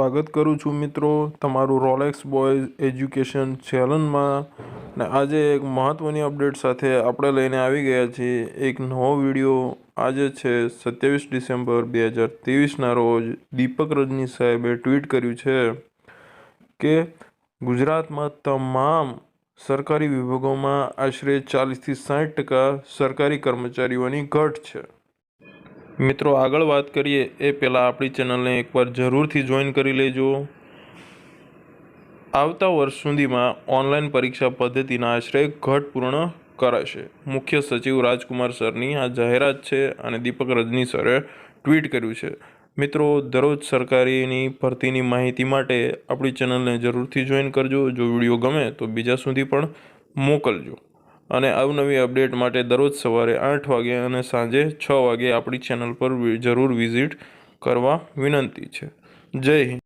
સ્વાગત કરું છું મિત્રો તમારું રોલેક્સ બોયઝ એજ્યુકેશન ચેનલમાં ને આજે એક મહત્ત્વની અપડેટ સાથે આપણે લઈને આવી ગયા છીએ એક નવો વિડીયો। આજે છે 27 ડિસેમ્બર 2023ના રોજ દીપક રજની સાહેબે ટ્વીટ કર્યું છે કે ગુજરાતમાં તમામ સરકારી વિભાગોમાં આશરે 40થી 60% સરકારી કર્મચારીઓની ઘટ છે। મિત્રો આગળ વાત કરીએ એ પહેલાં આપણી ચેનલને એકવાર જરૂરથી જોઈન કરી લેજો। આવતા વર્ષ સુધીમાં ઓનલાઈન પરીક્ષા પદ્ધતિના આશરે ઘટ પૂર્ણ કરાશે। મુખ્ય સચિવ રાજકુમાર સરની આ જાહેરાત છે અને દીપક રજની સરે ટ્વીટ કર્યું છે। મિત્રો દરરોજ સરકારીની ભરતીની માહિતી માટે આપણી ચેનલને જરૂરથી જોઈન કરજો। જો વિડીયો ગમે તો બીજા સુધી પણ મોકલજો અને અવનવી અપડેટ માટે દરરોજ સવારે 8 વાગે અને સાંજે 6 વાગે આપણી ચેનલ પર જરૂર વિઝિટ કરવા વિનંતી છે। જય હિન્દ।